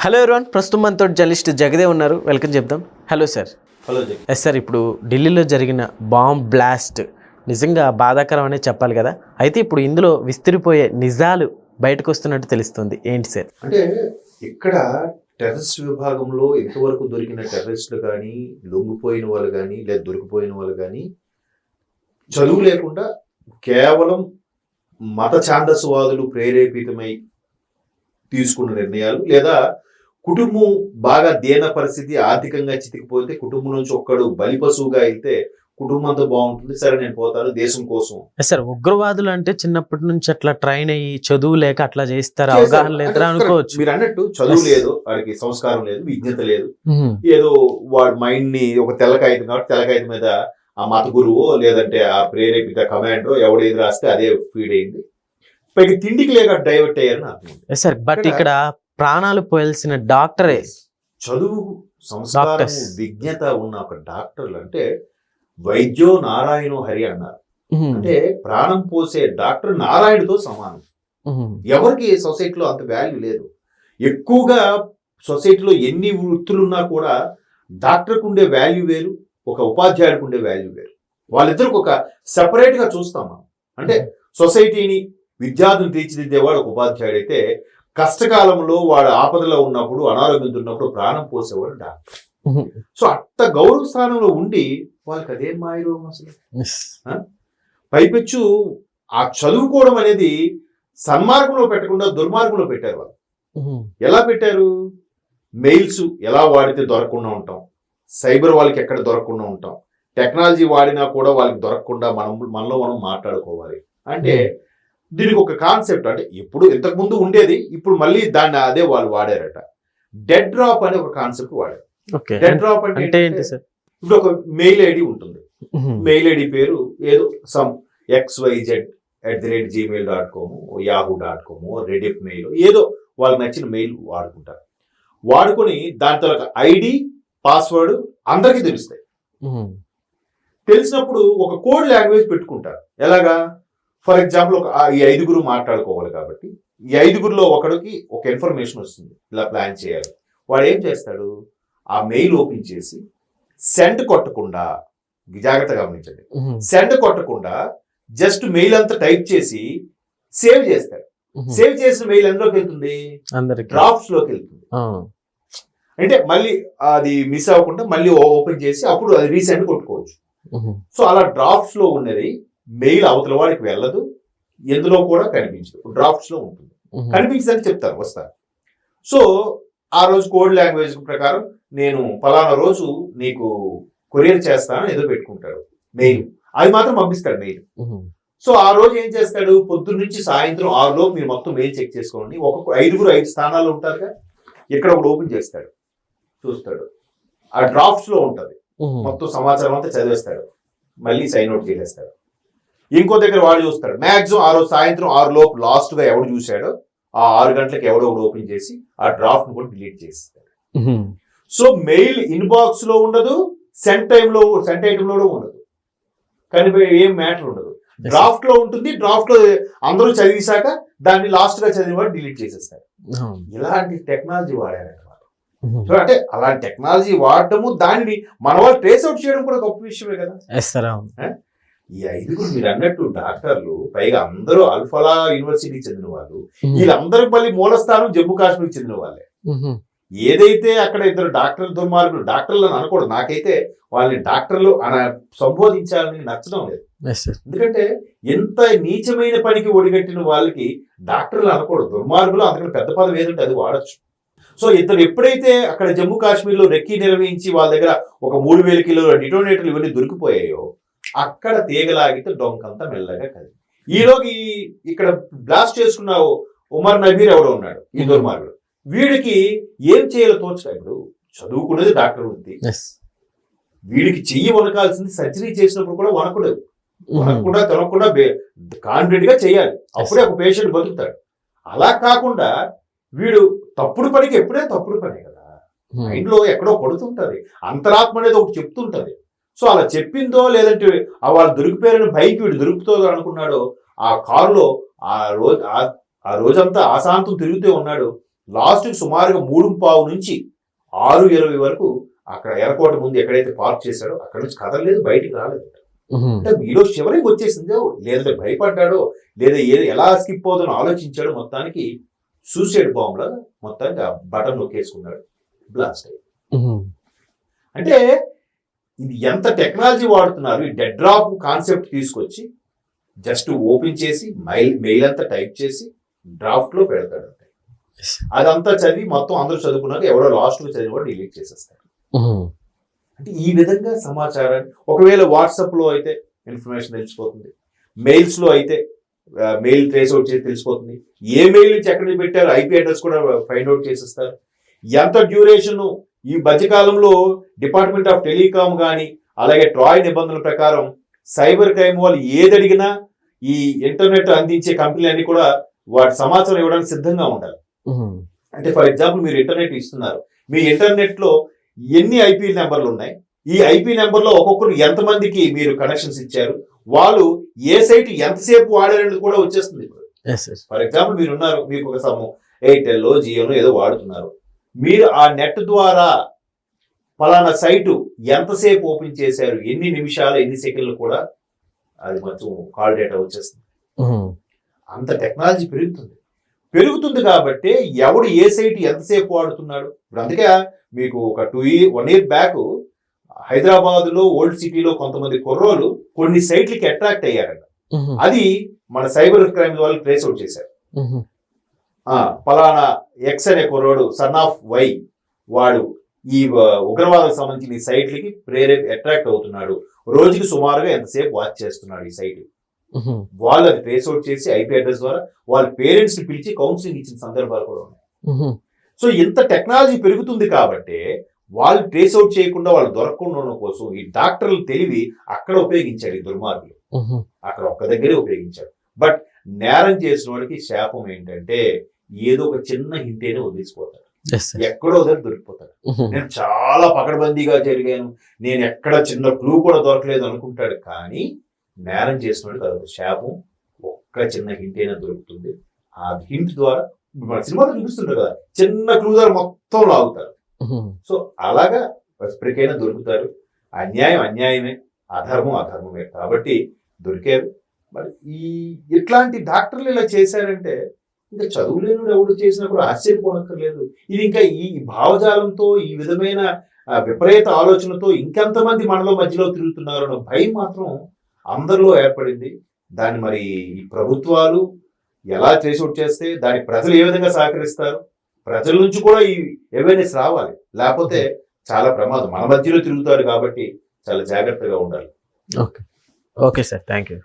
Hello everyone, ప్రస్తుతం మనతో journalist Jagdev ఉన్నారు. వెల్కమ్ చెప్దాం. Hello sir. Hello yes sir, ఇప్పుడు ఢిల్లీలో జరిగిన బాంబ్ బ్లాస్ట్ నిజంగా బాధాకరం అనే చెప్పాలి కదా. అయితే ఇప్పుడు ఇందులో విస్తరిపోయే నిజాలు బయటకు వస్తున్నట్టు తెలుస్తుంది. ఏంటి సార్? అంటే ఇక్కడ టెర్రరిస్ట్ విభాగంలో ఇంతవరకు దొరికిన టెర్రరిస్టులు కానీ, లొంగిపోయిన వాళ్ళు కానీ, లేదా దొరికిపోయిన వాళ్ళు కానీ చదువు లేకుండా కేవలం మత ఛాందస్వాదులు ప్రేరేపితమై తీసుకున్న నిర్ణయాలు, లేదా కుటుంబం బాగా దీన పరిస్థితి, ఆర్థికంగా చితికిపోతే కుటుంబం నుంచి ఒక్కడు బలిపశువుగా అయితే కుటుంబం అంతా బాగుంటుంది, సరే నేను పోతాను దేశం కోసం. సార్, ఉగ్రవాదులు అంటే చిన్నప్పటి నుంచి అట్లా ట్రైన్ అయ్యి చదువు లేక అట్లా చేస్తారు, అవగాహన లేదా అనుకోవచ్చు. మీరు అన్నట్టు చదువు లేదు, వాడికి సంస్కారం లేదు, విజ్ఞత లేదు, ఏదో వాడి మైండ్ ని ఒక తెల్లకాయతం కాబట్టి తెల్లకాయతం మీద ఆ మత గురువు లేదంటే ఆ ప్రేరేపిత కమాండో ఎవడేది రాస్తే అదే ఫీడ్ అయింది. పైకి తిండికి లేక డైవర్ట్ అయ్యారని అర్థం. సార్, బట్ ఇక్కడ ప్రాణాలు పోయాల్సిన డాక్టరే, చదువు సంస్కారం విజ్ఞత ఉన్న ఒక డాక్టర్లు అంటే వైద్యో నారాయణో హరి అన్నారు. అంటే ప్రాణం పోసే డాక్టర్ నారాయణుడితో సమానం. ఎవరికి సొసైటీలో అంత వాల్యూ లేదు. ఎక్కువగా సొసైటీలో ఎన్ని వృత్తులున్నా కూడా డాక్టర్కు ఉండే వాల్యూ వేరు, ఒక ఉపాధ్యాయుడికి ఉండే వాల్యూ వేరు. వాళ్ళిద్దరికి ఒక సెపరేట్ గా చూస్తాం మనం. అంటే సొసైటీని విద్యార్థులు తీర్చిదిద్దేవాడు ఒక ఉపాధ్యాయుడు అయితే, కష్టకాలంలో వాడు ఆపదలో ఉన్నప్పుడు, అనారోగ్యంతో ఉన్నప్పుడు ప్రాణం పోసేవాడు డాక్టర్. సో అంత గౌరవ స్థానంలో ఉండి వాళ్ళకి అదేం మాయరోగం అసలు. పైపెచ్చు ఆ చదువుకోవడం అనేది సన్మార్గంలో పెట్టకుండా దుర్మార్గంలో పెట్టారు వాళ్ళు. ఎలా పెట్టారు? మెయిల్స్ ఎలా వాడితే దొరకకుండా ఉంటాం, సైబర్ వాళ్ళకి ఎక్కడ దొరకకుండా ఉంటాం, టెక్నాలజీ వాడినా కూడా వాళ్ళకి దొరకకుండా మనలో మనం మాట్లాడుకోవాలి. అంటే దీనికి ఒక కాన్సెప్ట్, అంటే ఇప్పుడు ఇంతకు ముందు ఉండేది, ఇప్పుడు మళ్ళీ దాన్ని అదే వాళ్ళు వాడారట. డెడ్ డ్రాప్ అనే ఒక కాన్సెప్ట్ వాడారు. డెడ్ డ్రాప్ అంటే ఇప్పుడు ఒక మెయిల్ ఐడి ఉంటుంది, మెయిల్ ఐడి పేరు ఏదో some xyz@gmail.com, yahoo.com, Rediff mail, ఏదో వాళ్ళకి నచ్చిన మెయిల్ వాడుకుంటారు. వాడుకొని దాని తర్వాత ఐడి పాస్వర్డ్ అందరికీ తెలుస్తాయి. తెలిసినప్పుడు ఒక కోడ్ లాంగ్వేజ్ పెట్టుకుంటారు. ఎలాగా? ఫర్ ఎగ్జాంపుల్ ఈ 5 మాట్లాడుకోవాలి కాబట్టి ఈ 5లో ఒకడికి ఒక ఇన్ఫర్మేషన్ వస్తుంది, ఇలా ప్లాన్ చేయాలి. వాడు ఏం చేస్తాడు? ఆ మెయిల్ ఓపెన్ చేసి సెండ్ కొట్టకుండా, జాగ్రత్తగా గమనించండి, సెండ్ కొట్టకుండా జస్ట్ మెయిల్ అంతా టైప్ చేసి సేవ్ చేస్తాడు. సేవ్ చేసిన మెయిల్ ఎందులోకి వెళ్తుంది? డ్రాఫ్ట్స్ లోకి వెళ్తుంది. అంటే మళ్ళీ అది మిస్ అవ్వకుండా మళ్ళీ ఓపెన్ చేసి అప్పుడు అది రీసెండ్ కొట్టుకోవచ్చు. సో అలా డ్రాఫ్ట్స్ లో ఉన్నది మెయిల్ అవతల వాడికి వెళ్ళదు, ఎందులో కూడా కనిపించదు, డ్రాఫ్ట్స్ లో ఉంటుంది. కనిపించదని చెప్తారు, వస్తారు. సో ఆ రోజు కోడ్ లాంగ్వేజ్ ప్రకారం నేను ఫలానా రోజు నీకు కొరియర్ చేస్తాను ఏదో పెట్టుకుంటాడు మెయిల్, అది మాత్రం పంపిస్తాడు మెయిల్. సో ఆ రోజు ఏం చేస్తాడు? పొద్దున్న నుంచి సాయంత్రం 6 లోపు మీరు మొత్తం మెయిల్ చెక్ చేసుకోండి. ఒక్కొక్క 5 స్థానాలు ఉంటారుగా, ఇక్కడ ఒకటి ఓపెన్ చేస్తాడు, చూస్తాడు, ఆ డ్రాఫ్ట్స్ లో ఉంటది, మొత్తం సమాచారం అంతా చదివేస్తాడు, మళ్ళీ సైన్ అవుట్ చేసేస్తాడు. ఇంకో దగ్గర వాడు చూస్తాడు, మాక్సిమం ఆ రోజు సాయంత్రం 6 లోపు లాస్ట్ గా ఎవడు చూశాడో ఆ 6 గంటలకు ఎవడో ఒకటి ఓపెన్ చేసి ఆ డ్రాఫ్ట్ ను కూడా డిలీట్ చేస్తాడు. సో మెయిల్ ఇన్బాక్స్ లో ఉండదు, సెంట్ ఐటమ్ లో ఉండదు, కానీ ఏం మ్యాటర్ ఉండదు, డ్రాఫ్ట్ లో ఉంటుంది. డ్రాఫ్ట్ లో అందరూ చదివేశాక దాన్ని లాస్ట్ గా చదివి వాడు డిలీట్ చేసేస్తాడు. ఇలాంటి టెక్నాలజీ వాడారన్నమాట. సో అంటే అలాంటి టెక్నాలజీ వాడటము, దానిని మన వాళ్ళు ట్రేస్ అవుట్ చేయడం కూడా గొప్ప విషయమే కదా. ఈ 5 మీరు అన్నట్టు డాక్టర్లు, పైగా అందరూ అల్ఫలా యూనివర్సిటీకి చెందిన వాళ్ళు, వీళ్ళందరికి మళ్ళీ మూలస్థానం జమ్మూ కాశ్మీర్కి చెందిన వాళ్ళే. ఏదైతే అక్కడ ఇద్దరు డాక్టర్లు దుర్మార్గులు, డాక్టర్లు అని అనకూడదు, నాకైతే వాళ్ళని డాక్టర్లు సంబోధించాలని నచ్చడం లేదు. ఎందుకంటే ఎంత నీచమైన పనికి ఒడిగట్టిన వాళ్ళకి డాక్టర్లు అనకూడదు, దుర్మార్గులు. అందుకని పెద్ద పదం ఏదంటే అది వాడచ్చు. సో ఇద్దరు ఎప్పుడైతే అక్కడ జమ్మూ కాశ్మీర్లో రెక్కీ నిర్వహించి వాళ్ళ దగ్గర ఒక 3000 కిలోల డిటోనేటర్లు ఇవన్నీ దొరికిపోయాయో, అక్కడ తీగలాగితే డొంకంతా మెల్లగా కలిగి ఈలోకి ఇక్కడ బ్లాస్ట్ చేసుకున్న ఉమర్ నబీర్ ఎవడో ఉన్నాడు, ఈ దుర్మార్గుడు. వీడికి ఏం చేయాలో తోచగా, ఇప్పుడు చదువుకునేది డాక్టర్ వృత్తి, వీడికి చెయ్యి వనకాల్సింది సర్జరీ చేసినప్పుడు కూడా వనకూడదు, వనకుండా తినకుండా కాన్ఫిడెంట్ గా చేయాలి, అప్పుడే ఒక పేషెంట్ బతుకుతాడు. అలా కాకుండా వీడు తప్పుడు పనికి ఎప్పుడే తప్పుడు పనే కదా, మైండ్ లో ఎక్కడో కొడుతుంటది, అంతరాత్మ అనేది ఒకటి చెప్తుంటది. సో అలా చెప్పిందో లేదంటే వాళ్ళు దొరికిపోయారని బైక్ వీడు దొరుకుతుందో అనుకున్నాడో, ఆ కారులో ఆ రోజంతా ఆశాంతం తిరుగుతూ ఉన్నాడు. లాస్ట్ సుమారుగా 3:15 నుంచి 6:20 వరకు అక్కడ ఎర్రకోట ముందు ఎక్కడైతే పార్క్ చేశాడో అక్కడ నుంచి కదలలేదు, బయటికి రాలేదు. అంటే మీలో చివరికి వచ్చేసిందో, లేదా భయపడ్డాడో, లేదా ఎలా స్కిప్ అవుతుందో ఆలోచించాడో, మొత్తానికి సూసైడ్ బాంబ్ లాగా మొత్తానికి ఆ బటన్ నొక్కేసుకున్నాడు, బ్లాస్ట్ అయ్యి. అంటే ఇది ఎంత టెక్నాలజీ వాడుతున్నారు. ఈ డెడ్ డ్రాప్ కాన్సెప్ట్ తీసుకొచ్చి జస్ట్ ఓపెన్ చేసి మెయిల్ అంతా టైప్ చేసి డ్రాఫ్ట్ లో పెడతాడు. అదంతా చదివి మొత్తం అందరూ చదువుకున్నాక ఎవడో లాస్ట్ లో చదివి కూడా డిలీట్ చేసేస్తారు. అంటే ఈ విధంగా సమాచారాన్ని, ఒకవేళ వాట్సాప్ లో అయితే ఇన్ఫర్మేషన్ తెలిసిపోతుంది, మెయిల్స్ లో అయితే మెయిల్ ట్రేస్ అవుట్ చేసి తెలిసిపోతుంది, ఏ మెయిల్ నుంచి ఎక్కడ పెట్టారు ఐపీ అడ్రస్ కూడా ఫైండ్ అవుట్ చేసేస్తారు. ఎంత డ్యూరేషన్ ఈ మధ్యకాలంలో డిపార్ట్మెంట్ ఆఫ్ టెలికాం కానీ అలాగే ట్రాయ్ నిబంధనల ప్రకారం సైబర్ క్రైమ్ వాళ్ళు ఏదడిగినా ఈ ఇంటర్నెట్ అందించే కంపెనీలన్నీ కూడా వాటి సమాచారం ఇవ్వడానికి సిద్ధంగా ఉండాలి. అంటే ఫర్ ఎగ్జాంపుల్ మీరు ఇంటర్నెట్ ఇస్తున్నారు, మీ ఇంటర్నెట్ లో ఎన్ని ఐపీ నెంబర్లు ఉన్నాయి, ఈ ఐపీ నెంబర్లో ఒక్కొక్కరు ఎంతమందికి మీరు కనెక్షన్స్ ఇచ్చారు, వాళ్ళు ఏ సైట్ ఎంతసేపు వాడారనేది కూడా వచ్చేస్తుంది ఇప్పుడు. ఫర్ ఎగ్జాంపుల్ మీరు ఉన్నారు, మీకు ఒక ఎయిర్టెల్ జియోలో ఏదో వాడుతున్నారు, మీరు ఆ నెట్ ద్వారా ఫలానా సైటు ఎంతసేపు ఓపెన్ చేశారు, ఎన్ని నిమిషాలు ఎన్ని సెకండ్లు కూడా అది మొత్తం కాల్ డేటా వచ్చేస్తుంది. అంత టెక్నాలజీ పెరుగుతుంది కాబట్టి ఎవడు ఏ సైట్ ఎంతసేపు వాడుతున్నాడు. ఇప్పుడు అందుకే మీకు ఒక 1 year బ్యాక్ హైదరాబాద్ లో ఓల్డ్ సిటీలో కొంతమంది కుర్రోలు కొన్ని సైట్లకి అట్రాక్ట్ అయ్యారంట. అది మన సైబర్ క్రైమ్ వాళ్ళు ట్రేస్ అవుట్ చేశారు. పలానా ఎక్స్ అనే కుర్రోడు సన్ ఆఫ్ వై వాడు ఈ ఉగ్రవాదం సంబంధించిన ఈ సైట్లకి అట్రాక్ట్ అవుతున్నాడు, రోజుకి సుమారుగా ఎంతసేపు వాచ్ చేస్తున్నాడు ఈ సైట్. వాళ్ళు అది ట్రేస్ అవుట్ చేసి ఐపీ అడ్రస్ ద్వారా వాళ్ళ పేరెంట్స్ ని పిలిచి కౌన్సిలింగ్ ఇచ్చిన సందర్భాలు కూడా ఉన్నాయి. సో ఇంత టెక్నాలజీ పెరుగుతుంది కాబట్టి వాళ్ళు ట్రేస్ అవుట్ చేయకుండా వాళ్ళు దొరకకుండా ఉండడం కోసం ఈ డాక్టర్లు తెలివి అక్కడ ఉపయోగించారు. ఈ దుర్మార్గులు అక్కడ ఒక్క దగ్గరే ఉపయోగించారు. బట్ నేరం చేసిన వాడికి శాపం ఏంటంటే ఏదో ఒక చిన్న హింటేనే వదిలిసిపోతాడు, ఎక్కడో దగ్గర దొరికిపోతాడు. నేను చాలా పకడ్బందీగా జరిగాను, నేను ఎక్కడ చిన్న క్లూ కూడా దొరకలేదు అనుకుంటాడు. కానీ నేరం చేసిన వాడికి అదొక శాపం, ఒక్క చిన్న హింట్ అయినా దొరుకుతుంది. ఆ హింట్ ద్వారా మన సినిమాలో చూపిస్తుంటారు కదా, చిన్న క్లూ ద్వారా మొత్తం లాగుతారు. సో అలాగా ఎప్పటికైనా దొరుకుతారు. అన్యాయం అన్యాయమే, అధర్మం అధర్మమే కాబట్టి దొరికారు. మరి ఇట్లాంటి డాక్టర్లు ఇలా చేశారంటే ఇంకా చదువులేనుడు ఎవడు చేసినా కూడా ఆశ్చర్యపోనక్కర్లేదు. ఇది ఇంకా ఈ భావజాలంతో ఈ విధమైన విపరీత ఆలోచనతో ఇంకెంతమంది మనలో మధ్యలో తిరుగుతున్నారు అన్న భయం మాత్రం అందరిలో ఏర్పడింది. దాన్ని మరి ఈ ప్రభుత్వాలు ఎలా ట్రేస్అవుట్ చేస్తే దానికి ప్రజలు ఏ విధంగా సహకరిస్తారు, ప్రజల నుంచి కూడా ఈ అవేర్నెస్ రావాలి. లేకపోతే చాలా ప్రమాదం. మన మధ్యలో తిరుగుతారు కాబట్టి చాలా జాగ్రత్తగా ఉండాలి. Okay sir, thank you.